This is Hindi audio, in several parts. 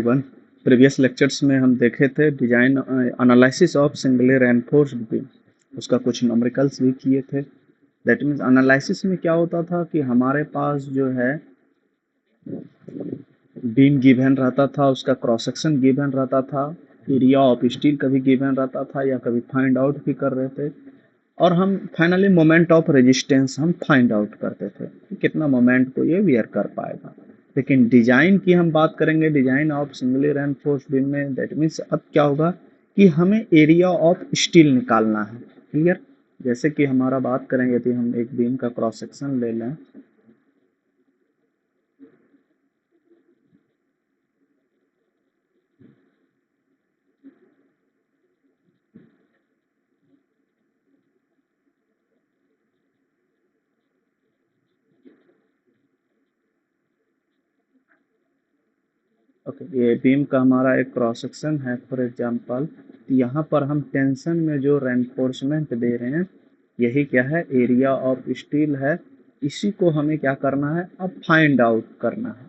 वन प्रीवियस लेक्चर्स में हम देखे थे design analysis of singly reinforced beam, उसका कुछ न्यूमेरिकल्स भी किए थे। दैट मीन्स एनालिसिस में क्या होता था कि हमारे पास जो है बीम गिवन रहता था, उसका क्रॉस सेक्शन गिवन रहता था, एरिया ऑफ स्टील कभी गिवन रहता था या कभी फाइंड आउट भी कर रहे थे, और हम फाइनली मोमेंट ऑफ रेजिस्टेंस हम फाइंड आउट करते थे कि कितना मोमेंट को ये वियर कर पाएगा। लेकिन डिजाइन की हम बात करेंगे, design of singly reinforced beam में दैट मीन्स अब क्या होगा कि हमें एरिया ऑफ स्टील निकालना है। क्लियर? जैसे कि हमारा बात करेंगे, यदि हम एक बीम का क्रॉस सेक्शन ले लें, ओके, ये बीम का हमारा एक क्रॉस सेक्शन है फॉर एग्जांपल। यहाँ पर हम टेंशन में जो रेनफोर्समेंट दे रहे हैं, यही क्या है, एरिया ऑफ स्टील है। इसी को हमें क्या करना है, अब फाइंड आउट करना है।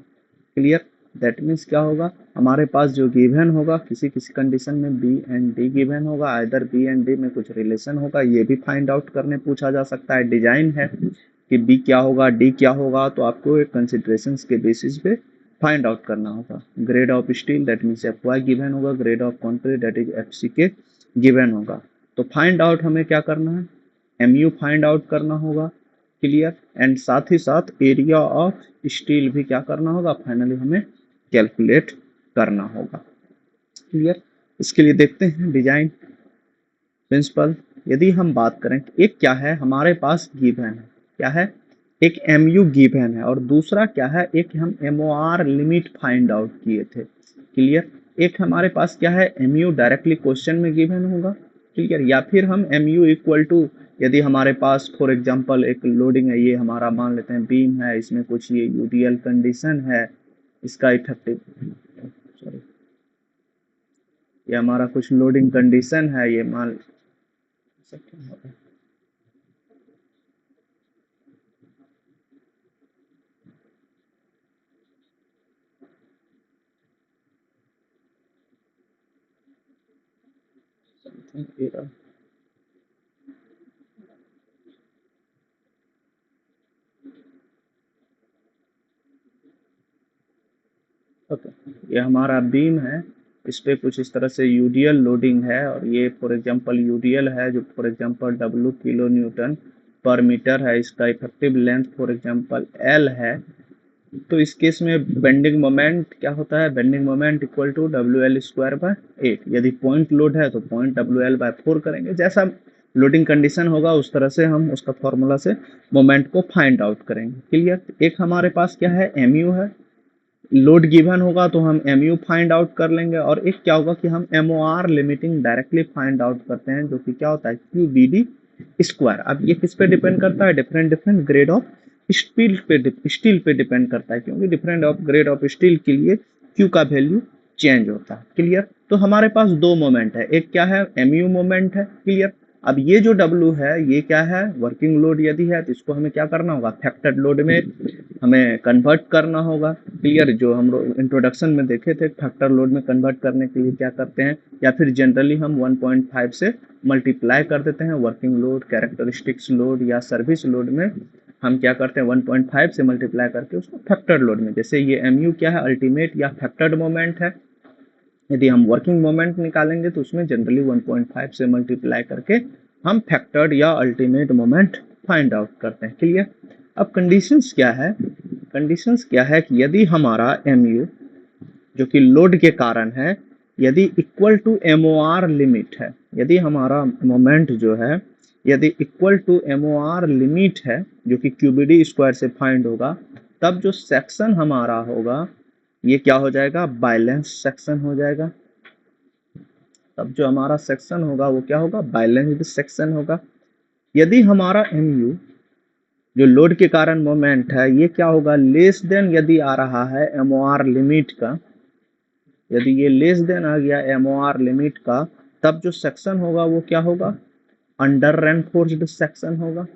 क्लियर? दैट मीन्स क्या होगा, हमारे पास जो गिवन होगा, किसी किसी कंडीशन में बी एंड डी गिवन होगा, आइदर बी एंड डी में कुछ रिलेशन होगा, ये भी फाइंड आउट करने पूछा जा सकता है। डिजाइन है कि बी क्या होगा, डी क्या होगा, तो आपको एक कंसिडरेशन के बेसिस पे फाइंड आउट करना होगा। Grade of steel that means F Y given होगा, grade of concrete that is F C K given होगा। तो फाइंड आउट हमें क्या करना है, एम यू फाइंड आउट करना होगा। क्लियर? एंड साथ ही साथ एरिया ऑफ स्टील भी क्या करना होगा, फाइनली हमें कैलकुलेट करना होगा। क्लियर? इसके लिए देखते हैं डिजाइन प्रिंसिपल। यदि हम बात करें, एक क्या है हमारे पास गिवन है, क्या है, एक एम यू गिवन है, और दूसरा क्या है, एक हम M O R limit find out किए थे। क्लियर? एक हमारे पास क्या है, एम यू डायरेक्टली क्वेश्चन में गिवन होगा। क्लियर? या फिर हम एम यू इक्वल टू, यदि हमारे पास फॉर एग्जांपल एक लोडिंग है, ये हमारा मान लेते हैं बीम है, इसमें कुछ ये यूडीएल कंडीशन है, इसका इफेक्टिव, सॉरी, ये हमारा कुछ लोडिंग कंडीशन है, ये मान सकते हैं। ओके, ये हमारा बीम है, इस पे कुछ इस तरह से यूडीएल लोडिंग है, और ये फॉर एग्जांपल यूडीएल है जो for example W kilo Newton पर मीटर है, इसका effective length for example L है। तो इस केस में बेंडिंग मोमेंट क्या होता है, bending moment equal to W L square by 8। यदि पॉइंट लोड है तो पॉइंट डब्ल्यू एल बाय 4 करेंगे, जैसा लोडिंग कंडीशन होगा उस तरह से हम उसका फॉर्मूला से मोमेंट को फाइंड आउट करेंगे। क्लियर? एक हमारे पास क्या है, एम यू है, लोड गिवन होगा तो हम एम यू फाइंड आउट कर लेंगे, और एक क्या होगा कि हम M O R limiting directly find out करते हैं, जो कि क्या होता है, क्यू बी डी स्क्वायर। अब ये किस पे डिपेंड करता है, different different grade of steel पे डिपेंड करता है, क्योंकि different of grade of steel के लिए क्यू का वैल्यू चेंज होता है। क्लियर? तो हमारे पास दो मोमेंट है, एक क्या है, एम यू मोमेंट है। क्लियर? अब ये जो W है, ये क्या है, वर्किंग लोड यदि है तो इसको हमें क्या करना होगा, फैक्टर्ड लोड में हमें कन्वर्ट करना होगा। क्लियर? जो हम इंट्रोडक्शन में देखे थे, फैक्टर लोड में कन्वर्ट करने के लिए क्या करते हैं, या फिर जनरली हम 1.5 से मल्टीप्लाई कर देते हैं। वर्किंग लोड, कैरेक्टरिस्टिक्स लोड या सर्विस लोड में हम क्या करते हैं, 1.5 से मल्टीप्लाई करके उसको फैक्टर्ड लोड में, जैसे ये एम यू क्या है, अल्टीमेट या फैक्टर्ड मोमेंट है। यदि हम वर्किंग मोमेंट निकालेंगे तो उसमें जनरली 1.5 से मल्टीप्लाई करके हम फैक्टर्ड या अल्टीमेट मोमेंट फाइंड आउट करते हैं। क्लियर? अब कंडीशंस क्या है, कंडीशंस क्या है कि यदि हमारा एम यू जो कि लोड के कारण है, यदि equal to M O R limit है, यदि हमारा मोमेंट जो है यदि equal to M O R limit है, जो कि क्यूबीडी स्क्वायर से फाइंड होगा, तब जो सेक्शन हमारा होगा ये क्या हो जाएगा, बैलेंस सेक्शन हो जाएगा। तब जो हमारा सेक्शन होगा वो क्या होगा, बैलेंस्ड सेक्शन होगा। यदि हमारा एम यू जो लोड के कारण मोमेंट है, ये क्या होगा, लेस देन यदि आ रहा है एम ओ आर लिमिट का, यदि ये लेस देन आ गया एम ओ आर लिमिट का, तब जो सेक्शन होगा वो क्या होगा, अंडर रेनफोर्स्ड सेक्शन होगा।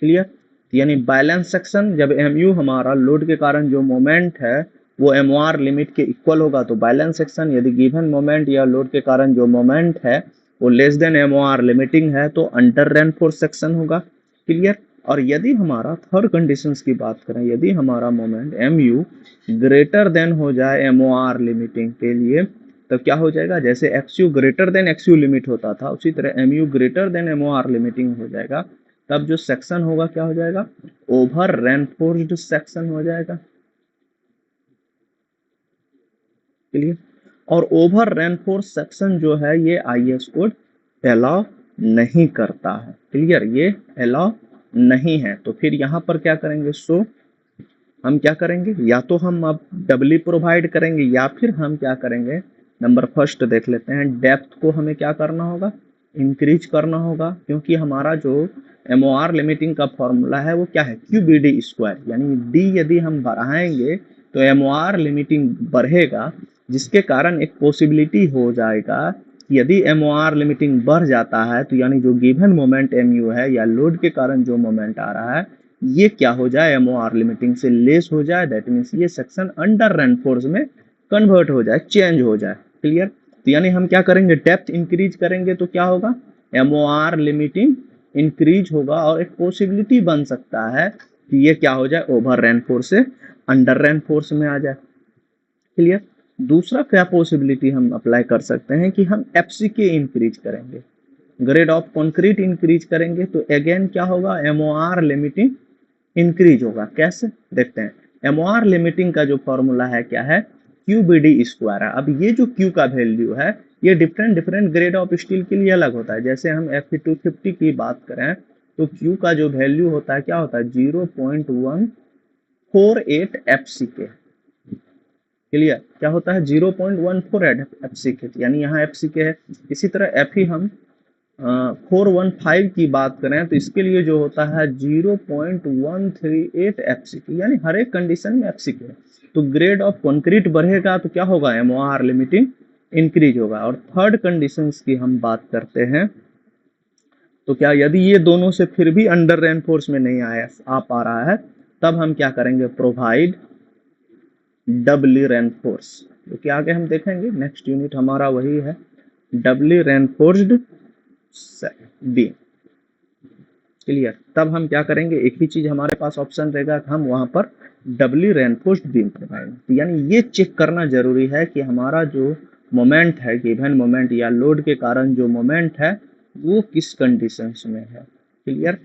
क्लियर? यानी बैलेंस सेक्शन जब mu हमारा लोड के कारण जो मोमेंट है वो MOR लिमिट के इक्वल होगा तो बैलेंस सेक्शन, यदि गिवन मोमेंट या लोड के कारण जो मोमेंट है वो लेस देन MOR लिमिटिंग है तो अंडर रेनफोर्स सेक्शन होगा। क्लियर। और यदि हमारा थर्ड कंडीशंस की बात करें, यदि हमारा मोमेंट mu ग्रेटर देन हो जाए MOR लिमिटिंग के लिए तो क्या हो जाएगा, जैसे XU greater than XU limit होता था उसी तरह MU greater than MOR limiting हो जाएगा। तब जो सेक्शन होगा क्या हो जाएगा, ओवर रेनफोर्स्ड सेक्शन हो जाएगा। क्लियर। और ओवर रेनफोर्स सेक्शन जो है ये IS कोड अलाउ नहीं करता है। क्लियर, ये अलाउ नहीं है। तो फिर यहाँ पर क्या करेंगे, सो हम क्या करेंगे, या तो हम अब डबली प्रोवाइड करेंगे या फिर हम क्या करेंगे, नंबर फर्स्ट देख लेते हैं, डेप्थ को हमें क्या करना होगा, इंक्रीज करना होगा। क्योंकि हमारा जो MOR लिमिटिंग का फॉर्मूला है वो क्या है, QBD स्क्वायर, यानी D यदि हम बढ़ाएंगे तो MOR लिमिटिंग बढ़ेगा, जिसके कारण एक पॉसिबिलिटी हो जाएगा कि यदि MOR लिमिटिंग बढ़ जाता है तो यानी जो गिवन मोमेंट MU है या लोड के कारण जो मोमेंट आ रहा है ये क्या हो जाए, MOR लिमिटिंग से लेस हो जाए। दैट मीन्स ये सेक्शन अंडर रेनफोर्स में कन्वर्ट हो जाए, चेंज हो जाए। क्लियर। तो यानी हम क्या करेंगे, डेप्थ इंक्रीज करेंगे तो क्या होगा, MOR लिमिटिंग इंक्रीज होगा और एक पॉसिबिलिटी बन सकता है कि ये क्या हो जाए, ओवर रेनफोर्स से अंडर रेनफोर्स में आ जाए। क्लियर। दूसरा क्या पॉसिबिलिटी हम अप्लाई कर सकते हैं कि हम FCK इंक्रीज करेंगे, ग्रेड ऑफ कंक्रीट इंक्रीज करेंगे तो अगेन क्या होगा, MOR लिमिटिंग इंक्रीज होगा। कैसे, देखते हैं। MOR लिमिटिंग का जो फॉर्मूला है क्या है, QBD स्क्वायर है। अब ये जो Q का वैल्यू है ये different different grade of steel के लिए अलग होता है। जैसे हम Fe250 की बात करें तो Q का जो वैल्यू होता है क्या होता है, 0.148 FCK। क्लियर, क्या होता है 0.148 FCK, यानी यहाँ FCK है। इसी तरह Fe हम 415 की बात करें तो इसके लिए जो होता है 0.138 FCK, यानी हर एक कंडीशन में FCK है। तो ग्रेड ऑफ कंक्रीट बढ़ेगा तो क्या होगा, MOR लिमिटिंग इंक्रीज होगा। और थर्ड कंडीशंस की हम बात करते हैं तो क्या, यदि ये दोनों से फिर भी अंडर रेनफोर्स में नहीं आ पा रहा है तब हम क्या करेंगे, प्रोवाइड डबली रेनफोर्स। तो क्या आगे हम देखेंगे, नेक्स्ट यूनिट हमारा वही है, डबली रेनफोर्स्ड बीम। क्लियर। तब हम क्या करेंगे, एक ही चीज हमारे पास ऑप्शन रहेगा, हम वहां पर डबली रेनफोर्स्ड बीम प्रोवाइड। यानी ये चेक करना जरूरी है कि हमारा जो मोमेंट है, गिवन मोमेंट या लोड के कारण जो मोमेंट है वो किस कंडीशंस में है। क्लियर।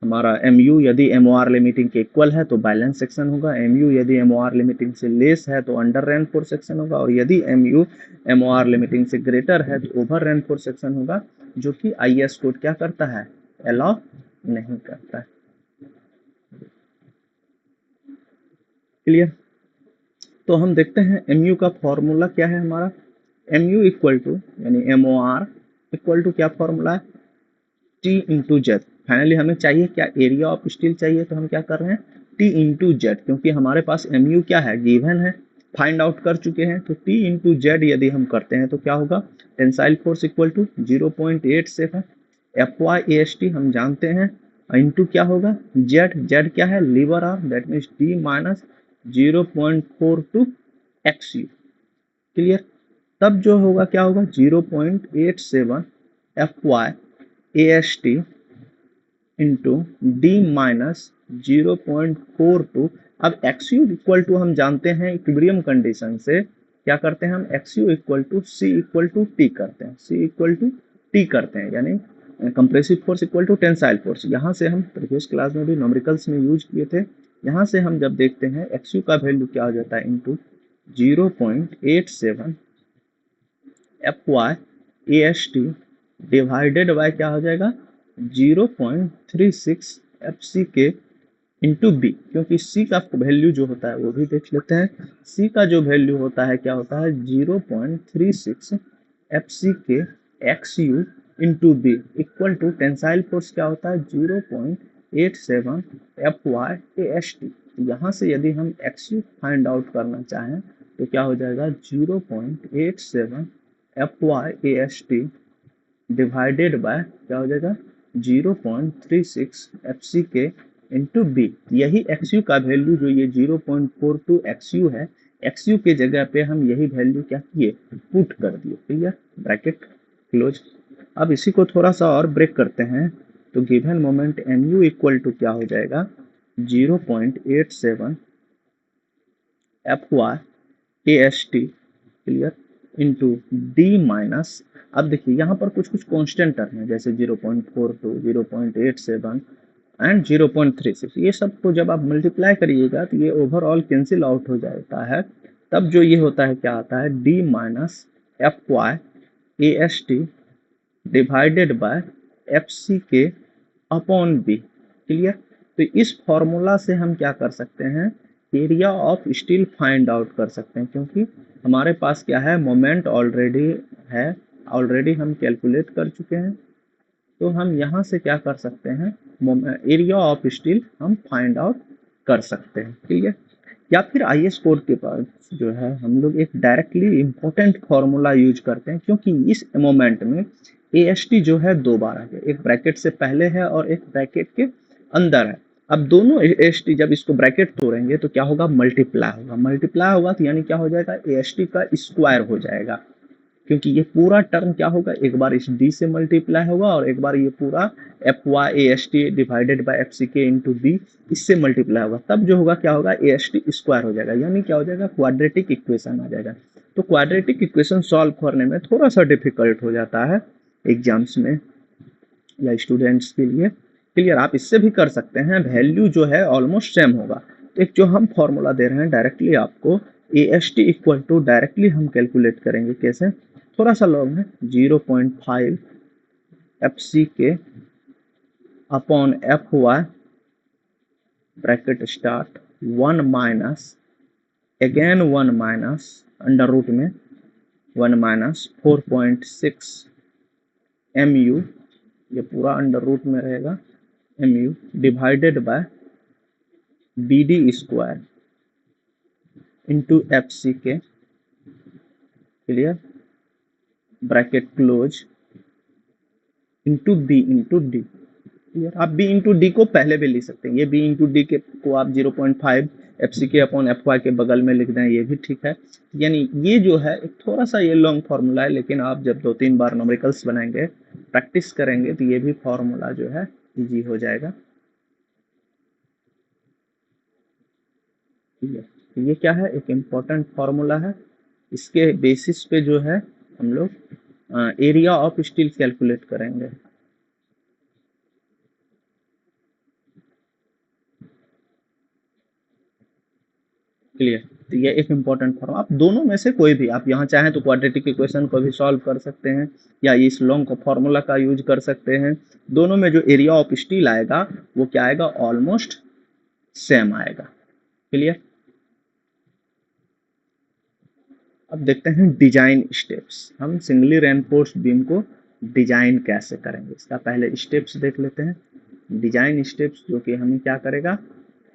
हमारा MU यदि MOR लिमिटिंग के इक्वल है तो बैलेंस सेक्शन होगा, MU यदि MOR लिमिटिंग से लेस है तो अंडर रेनफोर्स सेक्शन होगा, और यदि MU MOR लिमिटिंग से ग्रेटर है तो ओवर रेनफोर्स सेक्शन होगा, जो कि IS कोड क्या करता है, अलाउ नहीं करता है। क्लियर। तो हम देखते हैं MU का फॉर्मूला क्या है हमारा, MU इक्वल टू यानी MOR इक्वल टू क्या फॉर्मूला है, T इंटू जेड। फाइनली हमें चाहिए क्या, एरिया ऑफ स्टील चाहिए, तो हम क्या कर रहे हैं, T इंटू जेड, क्योंकि हमारे पास MU क्या है, गिवन है, फाइंड आउट कर चुके हैं। तो T इंटू जेड यदि हम करते हैं तो क्या होगा, tensile force equal to 0.87, FYAST हम जानते हैं, इंटू क्या होगा, जेड क्या है, lever arm, that means D minus 0.42 XU। Clear. तब जो होगा क्या होगा, 0.87 FYAST इंटू डी माइनस 0.42। अब XU इक्वल टू हम जानते हैं इक्विलिब्रियम कंडीशन से क्या करते हैं हम, XU equal to C equal to T करते हैं, C इक्वल टू T करते हैं, यानी compressive force equal to tensile force. यहाँ से हम प्रीवियस क्लास में भी न्यूमेरिकल्स में यूज किए थे। यहाँ से हम जब देखते हैं XU का वैल्यू क्या हो जाता है, इंटू 0.87 FYAST डिवाइडेड बाय क्या हो जाएगा, 0.36 FCK इंटू बी, क्योंकि C का वैल्यू जो होता है वो भी देख लेते हैं। C का जो वैल्यू होता है क्या होता है, 0.36 FCK XU into B equal to tensile force क्या होता है, 0.87 FYAST। यहाँ से यदि हम XU फाइंड आउट करना चाहें तो क्या हो जाएगा, 0.87 FYAST डिवाइडेड बाय क्या हो जाएगा, 0.36 FCK इंटू बी। यही XU का वैल्यू जो ये 0.42 XU है, XU के जगह पे हम यही वैल्यू क्या किए, पुट कर दिए। Clear, bracket close. अब इसी को थोड़ा सा और ब्रेक करते हैं, तो given moment MU equal to क्या हो जाएगा, 0.87 FY AST, clear, into D minus. अब देखिए यहाँ पर कुछ कुछ कॉन्स्टेंट टर्म है, जैसे 0.42, 0.87 एंड 0.36। ये सब को जब आप मल्टीप्लाई करिएगा तो ये ओवरऑल कैंसिल आउट हो जाता है। तब जो ये होता है क्या आता है, D minus FY AST divided by FCK upon B. Clear, तो इस फॉर्मूला से हम क्या कर सकते हैं, area of steel find out कर सकते हैं, क्योंकि हमारे पास क्या है, मोमेंट ऑलरेडी है, ऑलरेडी हम कैलकुलेट कर चुके हैं। तो हम यहाँ से क्या कर सकते हैं, एरिया ऑफ स्टील हम फाइंड आउट कर सकते हैं। क्लियर, या फिर IS कोड के पास जो है हम लोग एक डायरेक्टली इंपॉर्टेंट फॉर्मूला यूज करते हैं, क्योंकि इस मोमेंट में AST जो है दो बार आ गया, एक ब्रैकेट से पहले है और एक ब्रैकेट के अंदर है। अब दोनों AST जब इसको ब्रैकेट तोड़ेंगे तो क्या होगा, मल्टीप्लाई होगा। मल्टीप्लाई होगा तो यानी क्या हो जाएगा, AST का स्क्वायर हो जाएगा, क्योंकि ये पूरा टर्म क्या होगा, एक बार इस डी से मल्टीप्लाई होगा और एक बार ये पूरा FY AST divided by FCK into D इससे मल्टीप्लाई होगा। तब जो होगा क्या होगा, AST स्क्वायर हो जाएगा, यानी क्या हो जाएगा, क्वाड्रेटिक इक्वेशन आ जाएगा। तो क्वाड्रेटिक इक्वेशन सॉल्व करने में थोड़ा सा डिफिकल्ट हो जाता है एग्जाम्स में या स्टूडेंट्स के लिए। क्लियर, आप इससे भी कर सकते हैं, वैल्यू जो है ऑलमोस्ट सेम होगा। तो एक जो हम फॉर्मूला दे रहे हैं डायरेक्टली आपको, AST इक्वल टू डायरेक्टली हम कैलकुलेट करेंगे, कैसे, थोड़ा सा लॉन्ग है, 0.5 FCK upon FY bracket start 1 minus again 1 minus under root में 1 माइनस 4.6 MU, ये पूरा अंडर रूट में रहेगा MU divided by BD square into FCK। Clear, bracket close into B into D. Clear, आप B इंटू डी को पहले भी लिख सकते हैं, ये B इंटू डी के को आप 0.5 FCK अपॉन FY के बगल में लिख दें, ये भी ठीक है। यानी ये जो है एक थोड़ा सा ये लॉन्ग फार्मूला है, लेकिन आप जब 2-3 बार न्यूमेरिकल्स बनाएंगे, प्रैक्टिस करेंगे, तो ये भी फार्मूला जो है इजी हो जाएगा। ठीक है, तो ये क्या है, एक इम्पोर्टेंट फार्मूला है, इसके बेसिस पे जो है हम लोग एरिया ऑफ स्टील कैलकुलेट करेंगे। क्लियर, तो ये एक इम्पोर्टेंट फॉर्म, आप दोनों में से कोई भी, आप यहाँ चाहें तो क्वाड्रेटिक इक्वेशन को भी सॉल्व कर सकते हैं या इस लॉन्ग फॉर्मूला का यूज कर सकते हैं। दोनों में जो एरिया ऑफ स्टील आएगा वो क्या आएगा, ऑलमोस्ट सेम आएगा। क्लियर, अब देखते हैं डिजाइन स्टेप्स, हम सिंगली रेनफोर्स्ड बीम को डिजाइन कैसे करेंगे, इसका पहले स्टेप्स देख लेते हैं। डिजाइन स्टेप्स जो कि हमें क्या करेगा,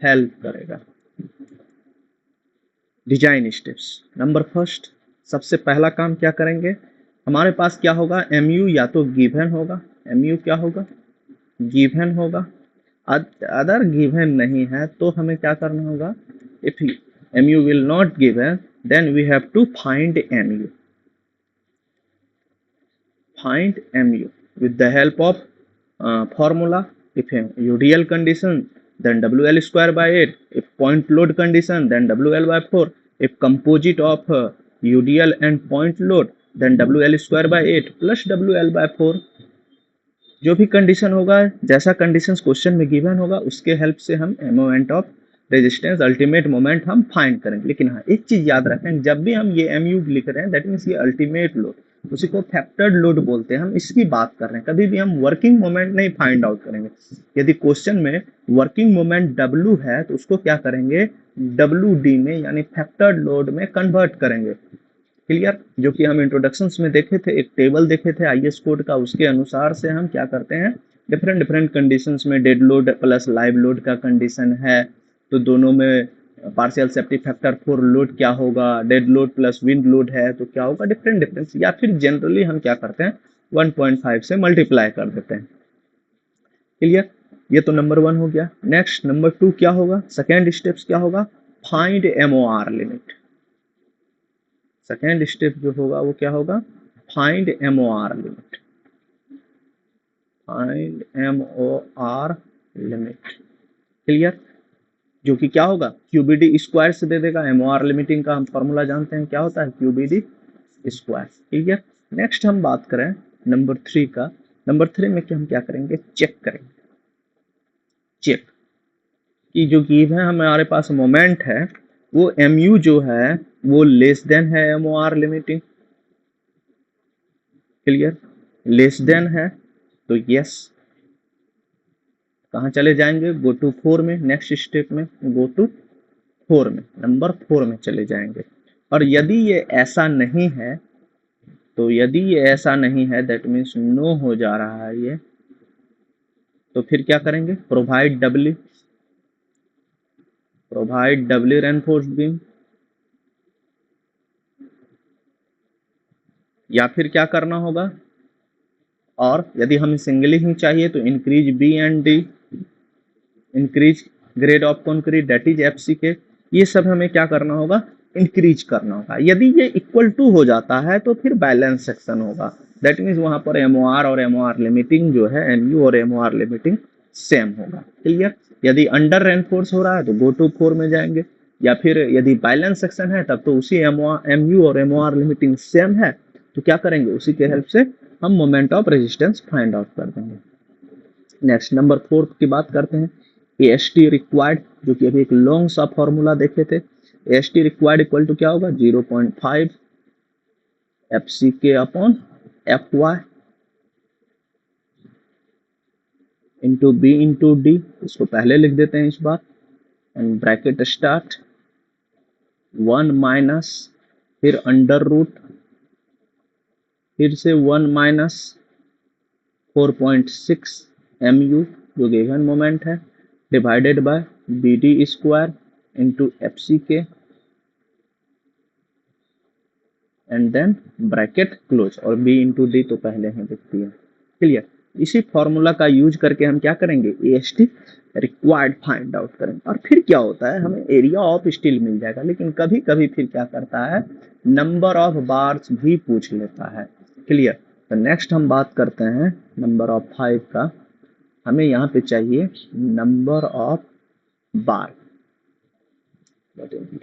हेल्प करेगा। डिजाइन स्टेप्स, नंबर फर्स्ट, सबसे पहला काम क्या करेंगे, हमारे पास क्या होगा, MU या तो गिवन होगा, MU क्या होगा, गिवन होगा। अदर गिवन नहीं है तो हमें क्या करना होगा, if MU will not given then we have to find MU, find MU with the help of formula. If UDL condition then WL square by 8, if point load condition then WL by 4, if composite of UDL and point load then WL square by 8 plus WL by 4। जो भी कंडीशन होगा, जैसा कंडीशंस क्वेश्चन में गिवन होगा, उसके हेल्प से हम moment of resistance ultimate moment हम फाइंड करेंगे। लेकिन हाँ, एक चीज याद रखें, जब भी हम ये MU लिख रहे हैं दैट मीन्स ये अल्टीमेट लोड, उसी को फैक्टर्ड लोड बोलते हैं, हम इसकी बात कर रहे हैं, कभी भी हम वर्किंग मोमेंट नहीं फाइंड आउट करेंगे। यदि क्वेश्चन में वर्किंग मोमेंट W है तो उसको क्या करेंगे, WD में यानी फैक्टर्ड लोड में कन्वर्ट करेंगे। क्लियर, जो कि हम इंट्रोडक्शंस में देखे थे, एक टेबल देखे थे IS कोड का, उसके अनुसार से हम क्या करते हैं, डिफरेंट कंडीशंस में dead load plus live load का कंडीशन है तो दोनों में partial safety factor for load क्या होगा, dead load plus wind load है तो क्या होगा, डिफरेंस, या फिर जनरली हम क्या करते हैं 1.5 से मल्टीप्लाई कर देते हैं। क्लियर, ये तो नंबर 1 हो गया। नेक्स्ट नंबर 2 क्या होगा, सेकेंड स्टेप्स क्या होगा, find MOR limit. Second step जो होगा वो क्या होगा, find MOR limit, find MOR limit. Clear, जो कि क्या होगा, QBD स्क्वायर से दे देगा। MOR लिमिटिंग का हम फॉर्मूला जानते हैं, क्या होता है, QBD स्क्वायर। क्लियर। नेक्स्ट हम बात करें नंबर 3 का। नंबर 3 में हम क्या करेंगे, चेक करेंगे। चेक कि जो गिव है हमारे पास मोमेंट है वो MU जो है वो लेस देन है MOR limiting. Clear, less than है तो यस, कहाँ चले जाएंगे, गो टू 4 में। नेक्स्ट स्टेप में गो टू 4 में, नंबर 4 में चले जाएंगे। और यदि ये ऐसा नहीं है, तो यदि ये ऐसा नहीं है दैट मीन्स नो हो जा रहा है ये, तो फिर क्या करेंगे, provide W, provide W reinforced beam. या फिर क्या करना होगा, और यदि हमें सिंगली ही चाहिए तो increase B and D, increase grade of concrete that is FCK। ये सब हमें क्या करना होगा, इंक्रीज करना होगा। यदि ये इक्वल टू हो जाता है तो फिर बैलेंस सेक्शन होगा, दैट मीन्स वहां पर MOR और MOR लिमिटिंग जो है, MU और MOR लिमिटिंग सेम होगा। क्लियर। यदि अंडर रेनफोर्स हो रहा है तो गो टू 4 में जाएंगे, या फिर यदि बैलेंस सेक्शन है तब तो उसी MU और MOR लिमिटिंग सेम है तो क्या करेंगे, उसी के हेल्प से हम moment of resistance find out कर देंगे। नेक्स्ट नंबर 4 की बात करते हैं। AST रिक्वायर्ड, जो कि अभी एक लॉन्ग सा फॉर्मूला देखे थे। AST रिक्वायर्ड इक्वल टू क्या होगा, 0.5 FCK upon FY into B into D। इसको पहले लिख देते हैं इस बार, एंड ब्रैकेट स्टार्ट 1 माइनस, फिर अंडर रूट, फिर से 1 माइनस 4.6 MU जो गिवन मोमेंट है, divided by BD square into FCK and then bracket close, और B इंटू डी तो पहले ही दिखती है। क्लियर। इसी फॉर्मूला का यूज करके हम क्या करेंगे, AST रिक्वायर्ड फाइंड आउट करेंगे। और फिर क्या होता है, हमें एरिया ऑफ स्टील मिल जाएगा, लेकिन कभी कभी फिर क्या करता है, नंबर ऑफ बार्स भी पूछ लेता है। क्लियर। तो नेक्स्ट हम बात करते हैं नंबर ऑफ 5 का। हमें यहाँ पे चाहिए नंबर ऑफ बार,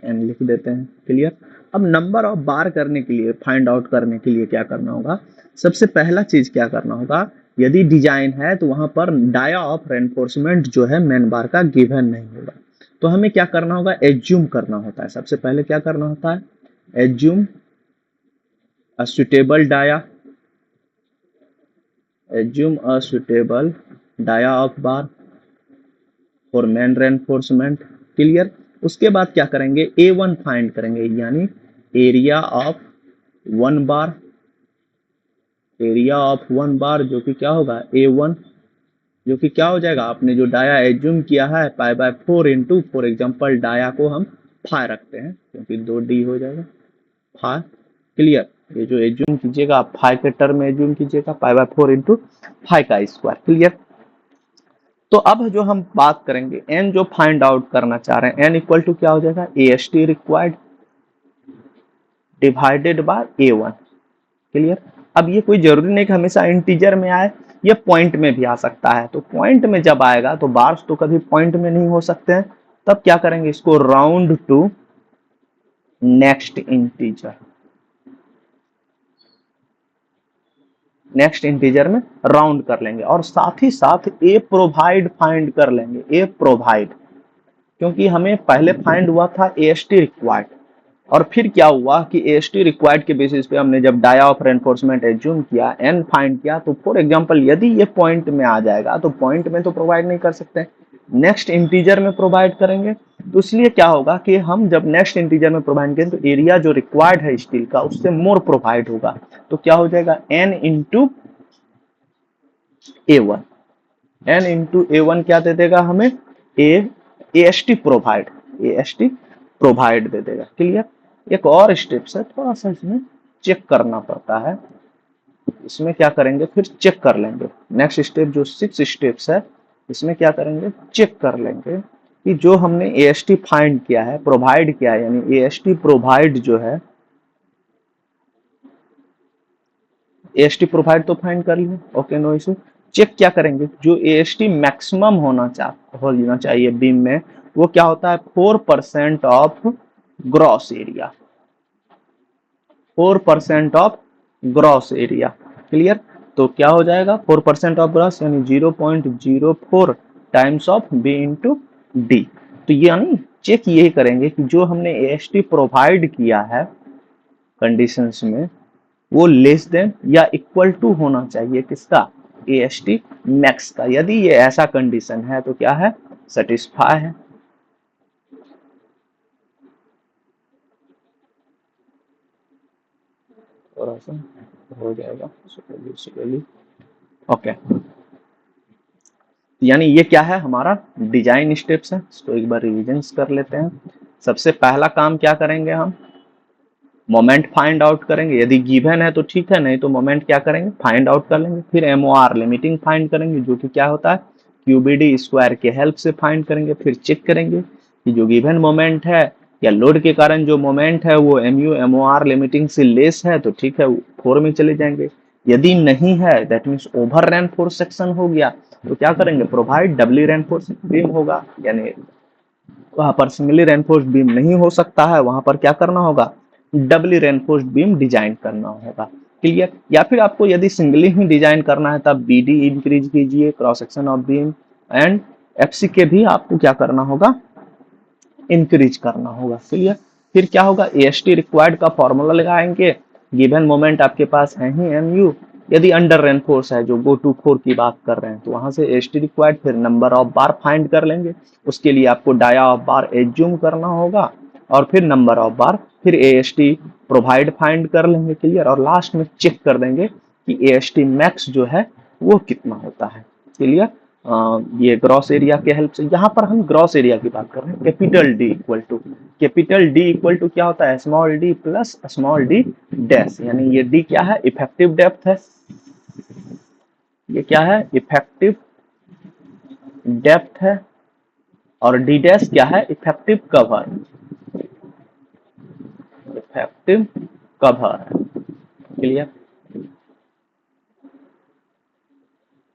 एन लिख देते हैं। क्लियर। अब नंबर ऑफ बार करने के लिए, फाइंड आउट करने के लिए क्या करना होगा, सबसे पहला चीज क्या करना होगा, यदि डिजाइन है तो वहां पर डाया ऑफ रेनफोर्समेंट जो है मेन बार का गिवन नहीं होगा, तो हमें क्या करना होगा, एज्यूम करना होता है। सबसे पहले क्या करना होता है, assume a suitable dia, assume a suitable dia of bar for main reinforcement. Clear. उसके बाद क्या करेंगे, A1 फाइंड करेंगे, यानी area of 1 bar, area of 1 bar जो कि क्या होगा, A1, जो कि क्या हो जाएगा, आपने जो डाया एज्यूम किया है π/4 इंटू, फॉर एग्जाम्पल डाया को हम फाइ रखते हैं क्योंकि 2D हो जाएगा, फाइ। क्लियर। ये जो एज्यूम कीजिएगा आप फाइ के टर्म में एज्यूम कीजिएगा, π/4 इंटू फाइ का स्क्वायर। क्लियर। तो अब जो हम बात करेंगे, n जो फाइंड आउट करना चाह रहे हैं, n इक्वल टू क्या हो जाएगा, AST required divided by A1। Clear. अब ये कोई जरूरी नहीं कि हमेशा इंटीजर में आए, ये पॉइंट में भी आ सकता है। तो पॉइंट में जब आएगा तो बार्स तो कभी पॉइंट में नहीं हो सकते हैं, तब क्या करेंगे, इसको round to next integer, next integer में राउंड कर लेंगे, और साथ ही साथ ए प्रोवाइड फाइंड कर लेंगे, ए प्रोवाइड, क्योंकि हमें पहले फाइंड हुआ था AST रिक्वायर्ड, और फिर क्या हुआ कि AST रिक्वायर्ड के बेसिस पे हमने जब डाया ऑफ रेनफोर्समेंट एज्यूम किया, n फाइंड किया, तो फॉर एग्जांपल यदि ये पॉइंट में आ जाएगा तो पॉइंट में तो प्रोवाइड नहीं कर सकते, नेक्स्ट इंटीजर में प्रोवाइड करेंगे। तो इसलिए क्या होगा कि हम जब नेक्स्ट इंटीजर में प्रोवाइड करें तो एरिया जो रिक्वायर्ड है स्टील का उससे मोर प्रोवाइड होगा, तो क्या हो जाएगा, n into A1, n into A1 क्या दे देगा हमें, AST प्रोवाइड, AST प्रोवाइड दे देगा। क्लियर। एक और स्टेप्स है, थोड़ा सा इसमें चेक करना पड़ता है, इसमें क्या करेंगे, फिर चेक कर लेंगे। नेक्स्ट स्टेप जो 6 स्टेप्स है इसमें क्या करेंगे, चेक कर लेंगे कि जो हमने AST फाइंड किया है, प्रोवाइड किया है, यानी AST प्रोवाइड जो है, AST प्रोवाइड तो फाइंड कर लिया, ओके नो इशू। चेक क्या करेंगे, जो AST मैक्सिमम होना चाहिए बीम में, वो क्या होता है, 4% of gross area, 4% of gross area. Clear, तो क्या हो जाएगा 4% ऑफ ग्रॉस यानी 0.04 times of B into D. तो यानी चेक ये करेंगे कि जो हमने AST प्रोवाइड किया है कंडीशंस में, वो लेस देन या इक्वल टू होना चाहिए किसका, AST मैक्स का। यदि ये ऐसा कंडीशन है तो क्या है, सेटिस्फाई है। थोड़ा सा हो जाएगा ओके। यानी ये क्या है, हमारा डिजाइन स्टेप्स है। इसको एक बार रिविजन कर लेते हैं। सबसे पहला काम क्या करेंगे, हम मोमेंट फाइंड आउट करेंगे। यदि गिवन है तो ठीक है, नहीं तो मोमेंट क्या करेंगे, फाइंड आउट कर लेंगे। फिर MOR लिमिटिंग फाइंड करेंगे, जो कि क्या होता है, QBD स्क्वायर के हेल्प से फाइंड करेंगे। फिर चेक करेंगे कि जो गिवन मोमेंट है या लोड के कारण जो मोमेंट है वो MU MOR लिमिटिंग से लेस है तो ठीक है, 4 में चले जाएंगे। यदि नहीं है, that means over reinforce section हो गया, तो क्या करेंगे, प्रोवाइड डबली रेनफोर्स बीम होगा। यानी वहां पर सिंगली रेनफोर्स बीम नहीं हो सकता है, वहां पर क्या करना होगा, डबली रेनफोर्स्ड बीम डिजाइन करना होगा। क्लियर, या फिर आपको यदि सिंगली ही डिजाइन करना है तब BD इंक्रीज कीजिए, cross section of beam, and FCK भी आपको क्या करना होगा, इंक्रीज करना होगा। क्लियर, फिर क्या होगा, AST रिक्वायर्ड का फॉर्मूला लगाएंगे। गिवन मोमेंट आपके पास है ही MU, यदि अंडर रेनफोर्स है जो गो टू 4 की बात कर रहे हैं तो वहां से AST रिक्वायर्ड, फिर नंबर ऑफ बार फाइंड कर लेंगे। उसके लिए आपको डाया ऑफ बार एज्यूम करना होगा, और फिर नंबर ऑफ बार, फिर AST प्रोवाइड फाइंड कर लेंगे। क्लियर, और लास्ट में चेक कर देंगे कि AST मैक्स जो है वो कितना होता है। क्लियर, ये ग्रॉस एरिया के हेल्प से, यहाँ पर हम ग्रॉस एरिया की बात कर रहे हैं। कैपिटल डी इक्वल टू क्या होता है, small D plus small D dash. यानी ये डी क्या है, इफेक्टिव डेप्थ है, ये क्या है, इफेक्टिव डेप्थ है, और डी डैश क्या है, effective cover, effective cover. Clear,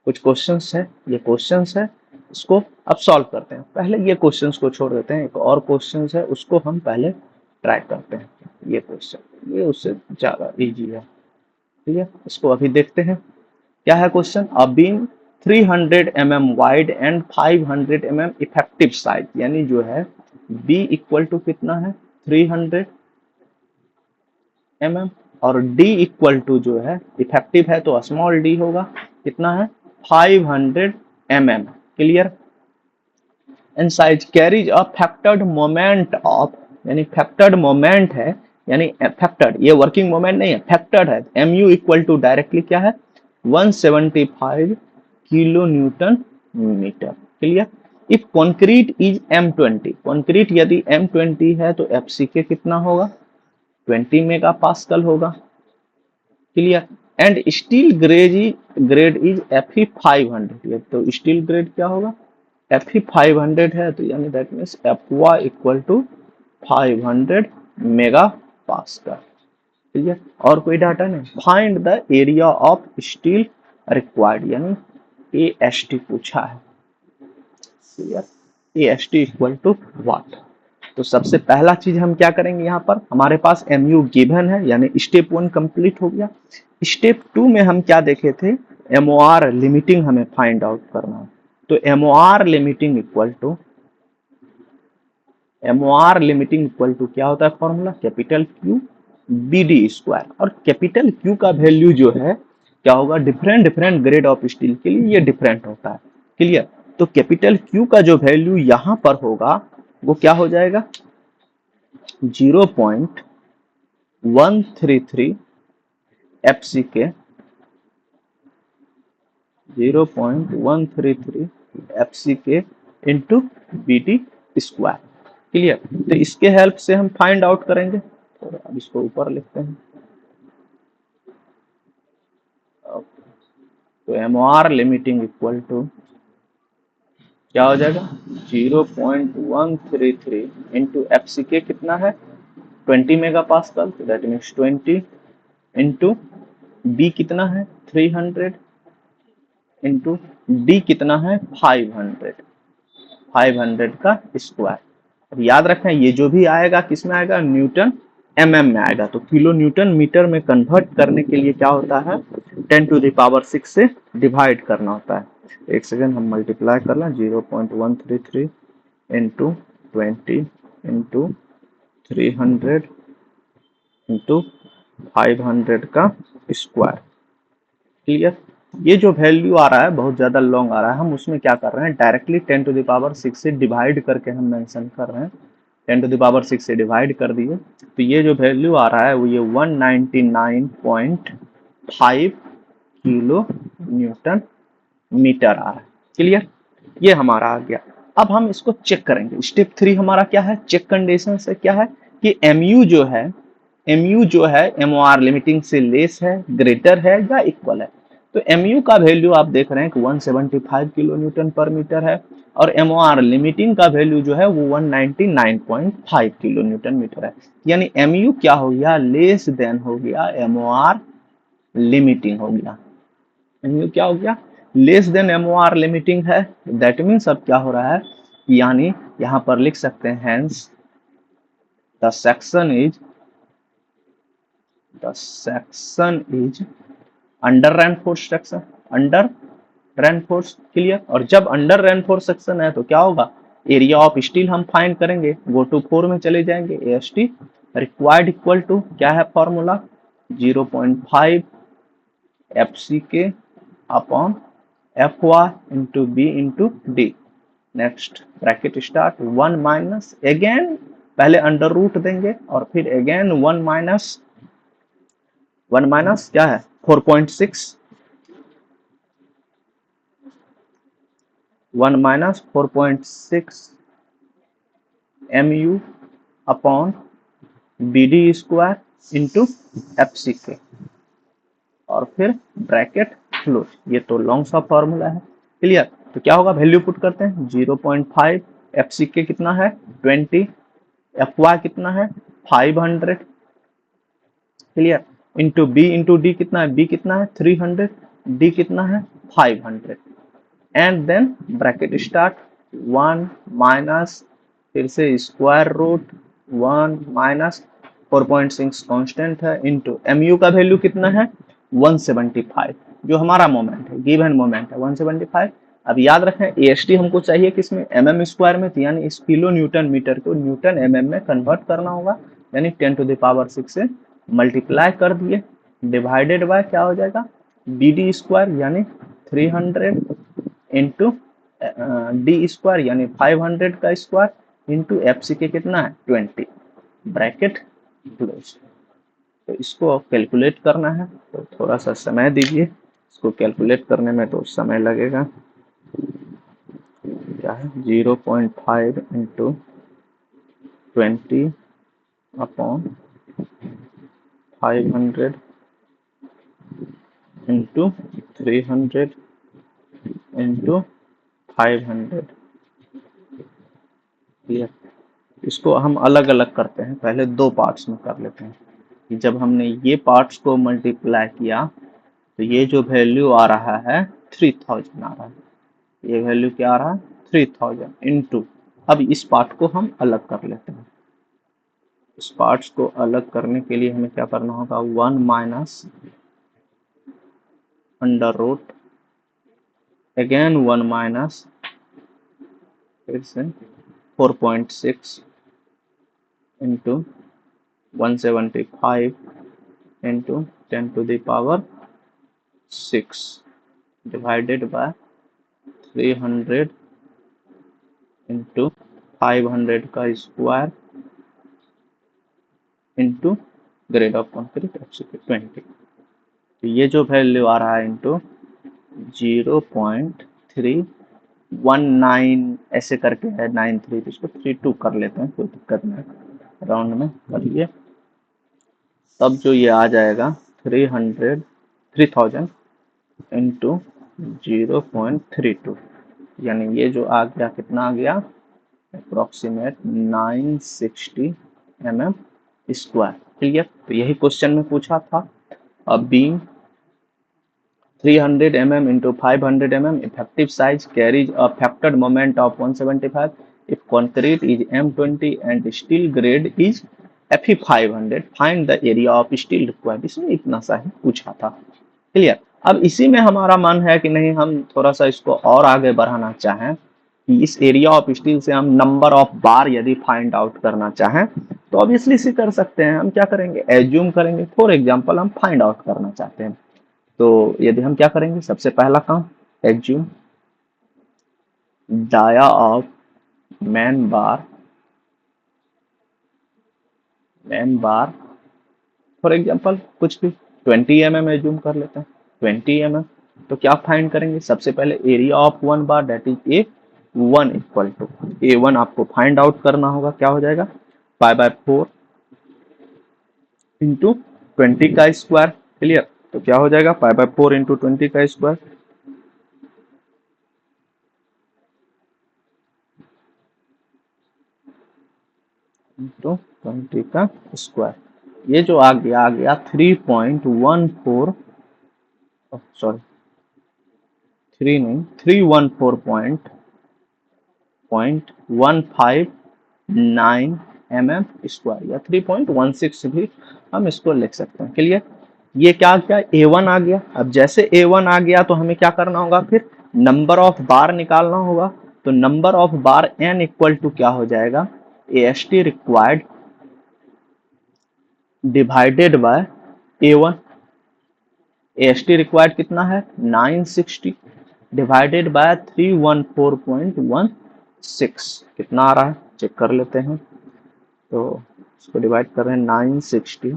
कुछ क्वेश्चंस है, ये क्वेश्चंस है, इसको अब सॉल्व करते हैं। पहले ये क्वेश्चंस को छोड़ देते हैं, एक और क्वेश्चंस है उसको हम पहले ट्राई करते हैं। ये क्वेश्चन ये उससे ज्यादा इजी है, ठीक है, इसको अभी देखते हैं। क्या है question, a beam 300 mm wide and 500 mm effective size, यानी जो है बी इक्वल टू कितना है, 300 mm, और डी इक्वल टू जो है, इफेक्टिव है तो स्मॉल डी होगा, कितना है, 500 mm। Clear, and size carries a factored moment of, यानी फैक्टर्ड मोमेंट है, यानी फैक्टर्ड, ये वर्किंग मोमेंट नहीं है, फैक्टर्ड है। MU इक्वल टू डायरेक्टली क्या है, 175 kilo newton metre. Clear, if concrete is M20, concrete यदि M20 है तो FCK कितना होगा, 20 मेगा पास्कल होगा। Clear, and steel grade is Fe 500, तो स्टील ग्रेड क्या होगा, Fe 500 है, तो यानी that means Fy equal to 500 mega pascal. Clear, और कोई डाटा नहीं। Find the area of steel required, यानी AST पूछा है। Clear, AST equal to what. तो सबसे पहला चीज हम क्या करेंगे, यहाँ पर हमारे पास MU गिवन है, यानी स्टेप 1 कंप्लीट हो गया। स्टेप 2 में हम क्या देखे थे, MOR लिमिटिंग हमें फाइंड आउट करना है। तो MOR लिमिटिंग इक्वल टू क्या होता है formula, capital Q BD square, और कैपिटल Q का वैल्यू जो है क्या होगा, different different grade of steel के लिए ये डिफरेंट होता है। क्लियर, तो कैपिटल Q का जो वैल्यू यहाँ पर होगा वो क्या हो जाएगा, 0.133 FCK, 0.133 FCK into BD square. Clear, तो इसके हेल्प से हम फाइंड आउट करेंगे। तो अब इसको ऊपर लिखते हैं। तो MOR लिमिटिंग इक्वल टू क्या हो जाएगा 0.133 इंटू एफ सी के कितना है 20 मेगा पास्कल, तो दैट मीन्स 20 इंटू बी कितना है 300 इंटू डी कितना है 500, 500 का स्क्वायर। अब याद रखें ये जो भी आएगा किस में आएगा न्यूटन एमएम में आएगा, तो किलो न्यूटन मीटर में कन्वर्ट करने के लिए क्या होता है 10⁻6 से डिवाइड करना होता है। एक सेकेंड हम मल्टीप्लाई कर लें 0.133 इंटू 20 इंटू 300 इंटू 500 का स्क्वायर। क्लियर। ये जो वैल्यू आ रहा है बहुत ज्यादा लॉन्ग आ रहा है, हम उसमें क्या कर रहे हैं डायरेक्टली 10⁻6 से डिवाइड करके हम मेंशन कर रहे हैं, 10⁻6 से डिवाइड कर दिए, तो ये जो वैल्यू आ रहा है वो ये 199.5 किलो न्यूटन मीटर आ रहा है। क्लियर, ये हमारा आ गया। अब हम इसको चेक करेंगे, स्टेप 3 हमारा क्या है, चेक कंडीशन से क्या है कि mu जो है MOR लिमिटिंग से लेस है, ग्रेटर है या इक्वल है। तो mu का वैल्यू आप देख रहे हैं कि 175 किलो न्यूटन पर मीटर है, और MOR लिमिटिंग का वैल्यू जो है वो 199.5 किलो न्यूटन मीटर है। यानी mu क्या हो गया लेस देन हो गया MOR लिमिटिंग हो गया। mu क्या हो गया लेस देन MOR लिमिटिंग है, दैट मीन्स अब क्या हो रहा है यानी यहां पर लिख सकते हैं hence the section is under reinforce section, under reinforce. Clear. और जब अंडर रेनफोर्स सेक्शन है तो क्या होगा एरिया ऑफ स्टील हम फाइंड करेंगे, गो टू 4 में चले जाएंगे, AST रिक्वायर्ड इक्वल टू क्या है formula 0.5 FCK upon FY into B into D. Next bracket start 1 minus again पहले अंडर रूट देंगे और फिर अगेन 1 माइनस क्या है 4.6, 1 minus 4.6 mu upon BD square into FCK और फिर ब्रैकेट क्लोज। ये तो लॉन्ग सा फॉर्मूला है। क्लियर। तो क्या होगा वैल्यू पुट करते हैं 0.5 FCK कितना है 20, FY कितना है 500, क्लियर, इंटू डी कितना है बी कितना है 300, डी कितना है 500, and then bracket start 1 minus फिर से स्क्वायर रूट 1 माइनस 4.6 कांस्टेंट है इंटू mu का वैल्यू कितना है 175, जो हमारा मोमेंट है गिवन मोमेंट है 175। अब याद रखें AST हमको चाहिए किसमें mm स्क्वायर में, तो यानी इस किलो न्यूटन मीटर को न्यूटन mm में कन्वर्ट करना होगा, यानी 10⁻6 से मल्टीप्लाई कर दिए डिवाइडेड बाय क्या हो जाएगा BD स्क्वायर यानी 300 इंटू डी स्क्वायर यानी 500 का स्क्वायर इंटू FCK कितना है 20, ब्रैकेट क्लोज। तो इसको कैलकुलेट करना है तो थोड़ा सा समय दीजिए, इसको कैलकुलेट करने में तो समय लगेगा। क्या है 0.5 into 20 upon 500 into 300 into 500। Clear. इसको हम अलग अलग करते हैं, पहले दो पार्ट्स में कर लेते हैं कि जब हमने ये पार्ट्स को मल्टीप्लाई किया तो ये जो वैल्यू आ रहा है 3000 आ रहा है, ये वैल्यू क्या आ रहा है 3000 इंटू, अब इस पार्ट को हम अलग कर लेते हैं। इस पार्ट्स को अलग करने के लिए हमें क्या करना होगा 1 minus under root again 1 minus फिर से 4.6 into 175 into 10⁻6 divided by 300 into 500 का square into grade of concrete FCK 20। तो ये जो वैल्यू आ रहा है इंटू 0.319 ऐसे करके है 93, तो इसको 32 कर लेते हैं, कोई दिक्कत नहीं, राउंड में करिए, तब जो ये आ जाएगा 3000 इंटू 0.32, यानी ये जो आ गया कितना आ गया, अप्रोक्सीमेट 960 mm स्क्वायर। क्लियर। तो यही क्वेश्चन में पूछा था। अब beam 300 mm into 500 mm effective size carries a factored moment of 175 if concrete is M20 and steel grade is Fe500 find the area of steel required। इसमें इतना सा ही पूछा था। क्लियर। अब इसी में हमारा मन है कि नहीं हम थोड़ा सा इसको और आगे बढ़ाना चाहें कि इस एरिया ऑफ स्टील से हम नंबर ऑफ बार यदि फाइंड आउट करना चाहें तो ऑब्वियसली इसे कर सकते हैं। हम क्या करेंगे, एज्यूम करेंगे। फॉर एग्जांपल हम फाइंड आउट करना चाहते हैं तो यदि हम क्या करेंगे, सबसे पहला काम assume dia of main bar for example कुछ भी 20 mm एज्यूम कर लेते हैं। 20 mm तो क्या फाइंड करेंगे, सबसे पहले area of one bar that is A1 equal to A1 आपको फाइंड आउट करना होगा। क्या हो जाएगा, 5/4 इंटू 20 का स्क्वायर। क्लियर। तो क्या हो जाएगा 5/4 इंटू 20 का स्क्वायर इंटू 20 का स्क्वायर। ये जो आ गया 3.14 सॉरी 3 नहीं 314.159 mm स्क्वायर या 3.16 भी हम इसको लिख सकते हैं। क्लियर। ये क्या क्या A1 आ गया। अब जैसे A1 आ गया तो हमें क्या करना होगा, फिर नंबर ऑफ बार निकालना होगा। तो number of bar n equal to क्या हो जाएगा, AST required divided by A1। AST required कितना है 960 डिवाइडेड बाय 314.16 कितना आ रहा है चेक कर लेते हैं। तो इसको डिवाइड कर रहे हैं 960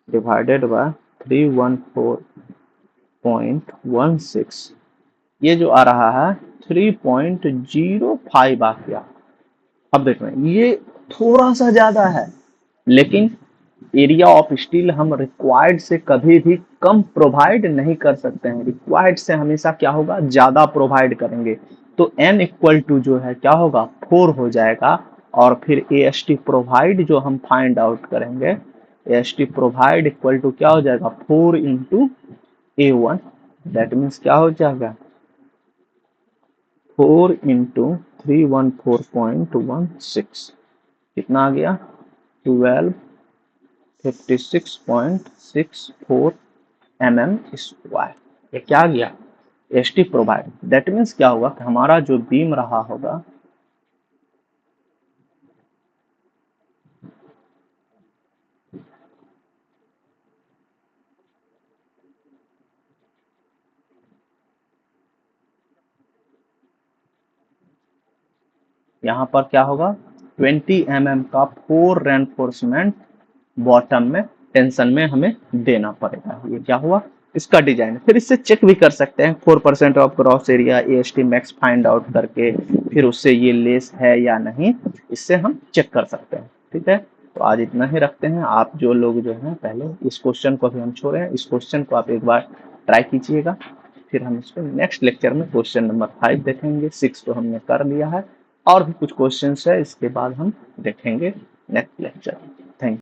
डिवाइडेड बाय 314.16, ये जो आ रहा है 3.05 आ गया। अब देख रहे हैं ये थोड़ा सा ज्यादा है, लेकिन एरिया ऑफ स्टील हम रिक्वायर्ड से कभी भी कम प्रोवाइड नहीं कर सकते हैं। रिक्वायर्ड से हमेशा क्या होगा, ज्यादा प्रोवाइड करेंगे। तो n इक्वल टू जो है क्या होगा 4 हो जाएगा। और फिर AST प्रोवाइड जो हम फाइंड आउट करेंगे, AST प्रोवाइड इक्वल टू क्या हो जाएगा 4 इंटू A1 दैट मीन्स क्या हो जाएगा 4 इंटू 314.16 कितना आ गया 1256.64 mm स्क्वायर। ये क्या आ गया ST प्रोवाइड। दैट मीन्स क्या हुआ कि हमारा जो बीम रहा होगा यहाँ पर क्या होगा 20 mm का 4 रेनफोर्समेंट बॉटम में टेंशन में हमें देना पड़ेगा। ये क्या हुआ इसका डिजाइन। फिर इससे चेक भी कर सकते हैं 4% of gross area AST max find out करके, फिर उससे ये लेस है या नहीं, इससे हम चेक कर सकते हैं। ठीक है। तो आज इतना ही रखते हैं। आप जो लोग जो है पहले इस क्वेश्चन को भी हम छोड़े हैं, इस क्वेश्चन को आप एक बार ट्राई कीजिएगा। फिर हम इसको नेक्स्ट लेक्चर में क्वेश्चन नंबर 5 देखेंगे। 6 तो हमने कर लिया है और भी कुछ क्वेश्चन है, इसके बाद हम देखेंगे नेक्स्ट लेक्चर।